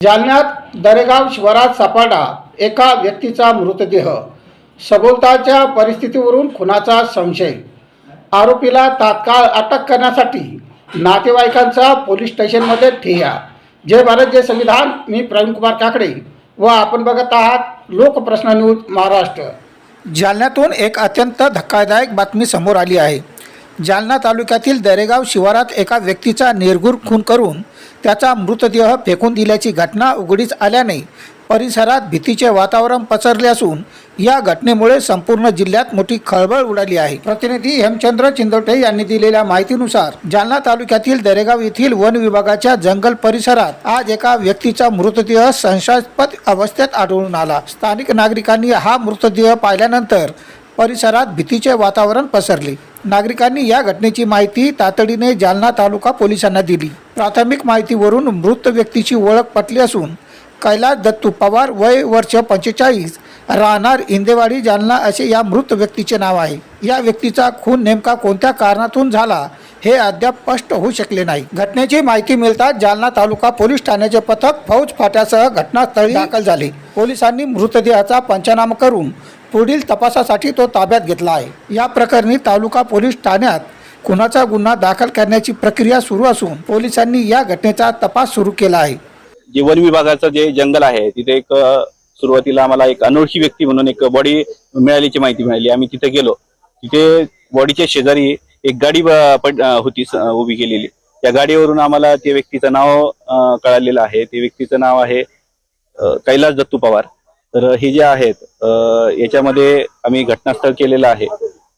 जालन्यात दरेगाव शिवारात सापडला एका व्यक्तीचा मृतदेह। सभोवतालच्या परिस्थितीवरून खुनाचा संशय। आरोपीला तात्काळ अटक करण्यासाठी नातेवाईकांचा पोलीस स्टेशनमध्ये ठिय्या। जय भारत जय संविधान। मी प्रवीण कुमार काकडे व आपण बघत आहात लोकप्रश्न न्यूज महाराष्ट्र। जालन्यातून एक अत्यंत धक्कादायक बातमी समोर आली आहे। जालना तालुक्यातील दरेगाव शिवारात एका व्यक्तीचा निर्घृण खून करून त्याचा मृतदेह फेकून दिल्याची घटना उघडीस आल्याने परिसरात भीतीचे वातावरण पसरले असून या घटनेमुळे संपूर्ण जिल्ह्यात मोठी खळबळ उडाली आहे। प्रतिनिधी हेमचंद्र चिंदोटे यांनी दिलेल्या माहितीनुसार जालना तालुक्यातील दरेगाव येथील वन विभागाच्या जंगल परिसरात आज एका व्यक्तीचा मृतदेह संशयास्पद अवस्थेत आढळून आला। स्थानिक नागरिकांनी हा मृतदेह पाहिल्यानंतर परिसरात भीतीचे वातावरण पसरले। नागरिकांनी या घटनेची माहिती तातडीने जालना तालुका पोलिसांना दिली। प्राथमिक माहितीवरून मृत व्यक्तीची ओळख पटली असून कैलास दत्तू पवार वय वर्ष 45 राहणार इंदेवाडी जालना असे या मृत व्यक्तीचे नाव आहे। या व्यक्तीचा खून नेमका कोणत्या कारणातून झाला हे अद्याप स्पष्ट होऊ शकले नाही। घटनेची माहिती मिळताच जालना तालुका पोलीस ठाण्याचे पथक फौज फाट्यासह घटनास्थळी दाखल झाले। पोलिसांनी मृतदेहाचा पंचनामा करून पुढील तपासासाठी तो ताब्यात घेतला आहे। या प्रकरणी तालुका पोलीस ठाण्यात खुनाचा गुन्हा दाखल करण्याची प्रक्रिया सुरू असून पोलिसांनी या घटनेचा तपास सुरू केला आहे। जे वन विभागाचं जे जंगल आहे तिथे एक सुरुवातीला आम्हाला एक अनोळखी व्यक्ती म्हणून एक बॉडी मिळाल्याची माहिती मिळाली। आम्ही तिथे गेलो। तिथे बॉडीच्या शेजारी एक गाडी होती उभी केलेली। त्या गाडीवरून आम्हाला त्या व्यक्तीचं नाव कळालेलं आहे। त्या व्यक्तीचं नाव आहे कैलास दत्तू पवार। तर हे जे आहेत याच्यामध्ये आम्ही घटनास्थळ केलेलं आहे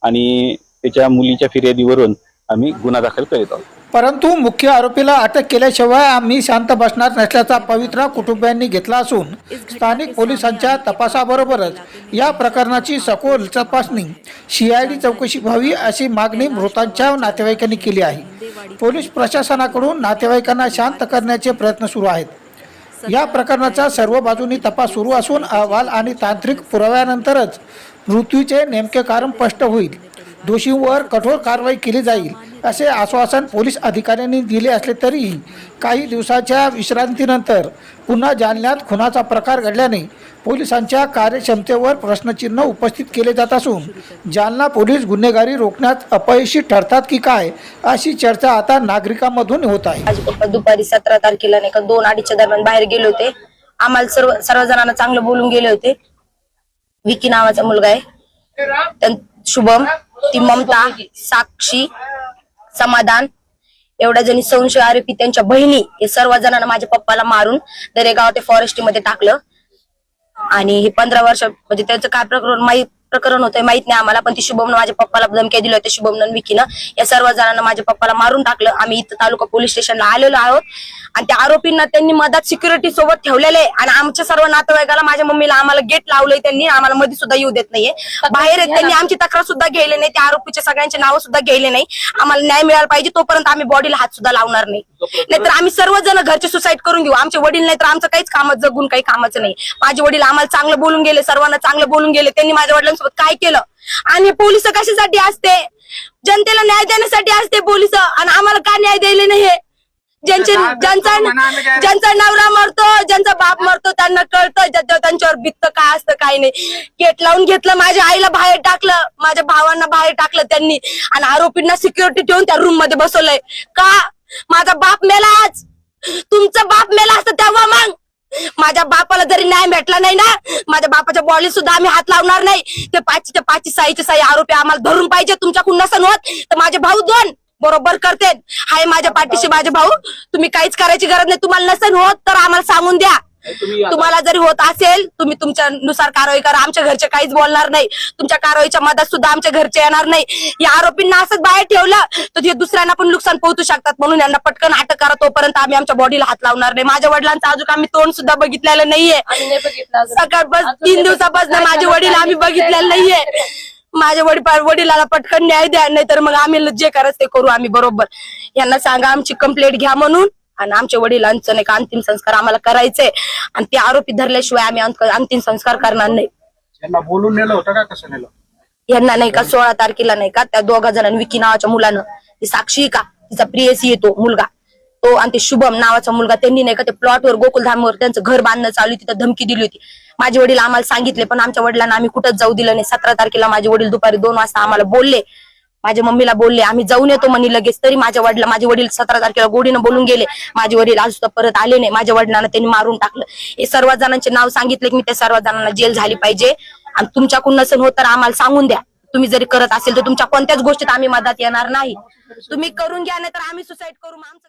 आणि त्याच्या मुलीच्या फिर्यादीवरून आम्ही गुन्हा दाखल करीत आहोत। परंतु मुख्य आरोपीला अटक केल्याशिवाय आम्ही शांत बसणार नसल्याचा पवित्रा कुटुंबियांनी घेतला असून स्थानिक पोलिसांच्या तपासाबरोबरच या प्रकरणाची सखोल तपासणी CID चौकशी व्हावी अशी मागणी मृतांच्या नातेवाईकांनी केली आहे। पोलीस प्रशासनाकडून नातेवाईकांना शांत करण्याचे प्रयत्न सुरू आहेत। या प्रकरणाचा सर्व बाजूंनी तपास सुरू असून अहवाल आणि तांत्रिक पुराव्यानंतरच मृत्यूचे नेमके कारण स्पष्ट होईल। दोषींवर कठोर कारवाई केली जाईल असे आश्वासन पोलीस अधिकाऱ्यांनी दिले असले तरीही काही दिवसाच्या विश्रांतीनंतर पुन्हा जालन्यात खुनाचा प्रकार घडल्याने पोलिसांच्या कार्यक्षमतेवर प्रश्नचिन्ह उपस्थित केले जात असून जालना पोलीस गुन्हेगारी रोखण्यात अपयशी ठरतात की काय अशी चर्चा आता नागरिकांमधून होत आहे। आज दुपारी 17 तारखेला नाही का 2-2:30च्या दरम्यान बाहेर गेले होते। आम्हाला सर्व जणांना चांगलं बोलून गेले होते। विकी नावाचा मुलगा आहे, शुभम, ती ममता, साक्षी, समाधान एवढ्या जणी संशय आरोपी त्यांच्या बहिणी हे सर्व जणांना माझ्या पप्पाला मारून दरेगाव ते फॉरेस्ट मध्ये टाकलं आणि हे 15 वर्ष म्हणजे त्याचं काय प्रकरण होतं माहित नाही आम्हाला, पण ती शुभमनं माझ्या पप्पाला धमक्या दिल्या होत्या। शुभमनं विकीनं या सर्व जणांना माझ्या पप्पाला मारून टाकलं। आम्ही इथं तालुका पोलीस स्टेशनला आलेलो आहोत आणि त्या आरोपींना त्यांनी मदत सिक्युरिटी सोबत ठेवलेले आहे आणि आमच्या सर्व नातेवाईकाला माझ्या मम्मीला आम्हाला गेट लावलंय त्यांनी, आम्हाला मध्ये सुद्धा येऊ देत नाहीये। बाहेर त्यांनी आमची तक्रार सुद्धा घ्यायला नाही, त्या आरोपीच्या सगळ्यांचे नाव सुद्धा घ्यायले नाही। आम्हाला न्याय मिळाला पाहिजे तोपर्यंत आम्ही बॉडीला हात सुद्धा लावणार नाही, नाहीतर आम्ही सर्वजण घरचे सुसाईड करून घेऊ। आमचे वडील नाही तर आमचं काहीच काम जगून काही कामाचं नाही। माझे वडील आम्हाला चांगलं बोलून गेले, सर्वांना चांगलं बोलून गेले। त्यांनी माझ्या वडिलांसोबत काय केलं आणि पोलिस कशासाठी असते? जनतेला न्याय देण्यासाठी असते पोलिस आणि आम्हाला का न्याय द्यायला नाही? ज्यांचा नवरा मरतो, ज्यांचा बाप मरतो त्यांना कळतं त्यांच्यावर बित्त काय असतं काय नाही। गेट लावून घेतलं, माझ्या आईला बाहेर टाकलं, माझ्या भावांना बाहेर टाकलं त्यांनी आणि आरोपींना सिक्युरिटी ठेवून त्या रूम मध्ये बसवलंय। का? माझा बाप मेला आज, तुमचा बाप मेला असतं तेव्हा मग माझ्या बापाला जरी न्याय भेटला नाही ना, माझ्या बापाच्या बॉडी सुद्धा आम्ही हात लावणार नाही। ते 5च्या 5 6चे 6 आरोपी आम्हाला धरून पाहिजे। तुमच्याकडून नसन होत तर माझे भाऊ 2 बरोबर करते। हाय माझ्या पाठीशी माझे भाऊ, तुम्ही काहीच करायची गरज नाही। तुम्हाला नसन होत तर आम्हाला सांगून द्या। तुम्हाला जरी होत असेल तुम्ही तुमच्या नुसार कारवाई करा। आमच्या घरचे काहीच बोलणार नाही, तुमच्या कारवाईच्या मदत सुद्धा आमच्या घरचे येणार नाही। या आरोपींना असंच बाहेर ठेवलं तर ते दुसऱ्यांना पण नुकसान पोहोचू शकतात, म्हणून यांना पटकन अटक करा। तोपर्यंत आम्ही आमच्या बॉडीला हात लावणार नाही। माझ्या वडिलांचं अजून आम्ही तोंड सुद्धा बघितलेलं नाहीये। सकाळ 3 दिवसापासून माझे वडील आम्ही बघितलेलं नाहीये। माझ्या वडिलाला पटकन न्याय द्या, नाही तर मग आम्ही जे करायचं ते करू। आम्ही बरोबर यांना सांगा आमची कंप्लेंट घ्या म्हणून आणि आमच्या वडिलांचं नाही का अंतिम संस्कार आम्हाला करायचंय आणि ते आरोपी धरल्याशिवाय आम्ही अंतिम संस्कार करणार नाही। यांना बोलून नेलं होतं का कसं नेलं? यांना नाही का 16 तारखेला नाही का त्या 2 जणांनी विकी नावाच्या मुलानं, ती साक्षी का तिचा प्रियसी येतो मुलगा, तो आणि ते शुभम नावाचा मुलगा त्यांनी नाही का ते प्लॉटवर गोकुलधामवर त्यांचं घर बांधणं चालू आहे, तिथं धमकी दिली होती. माझे वडील आम्हाला सांगितले पण आमच्या वडिलांना आम्ही कुठंच जाऊ दिलं नाही. 17 तारखेला माझे वडील दुपारी 2 वाजता आम्हाला बोलले, माझ्या मम्मीला बोलले आम्ही जाऊन येतो म्हणे लगेच. तरी माझे वडील 17 तारखेला गोडीनं बोलून गेले. माझे वडील आज सुद्धा परत आले नाही. माझ्या वडिलांना त्यांनी मारून टाकलं. हे सर्व जणांचे नाव सांगितले की मी त्या सर्व जणांना जेल झाली पाहिजे आणि तुमच्याकडून नसेल होत तर आम्हाला सांगून द्या. तुम्ही जरी करत असेल तर तुमच्या कोणत्याच गोष्टीत आम्ही मदत येणार नाही. तुम्ही करून घ्या नाही तर आम्ही सुसाईड करू. आमचं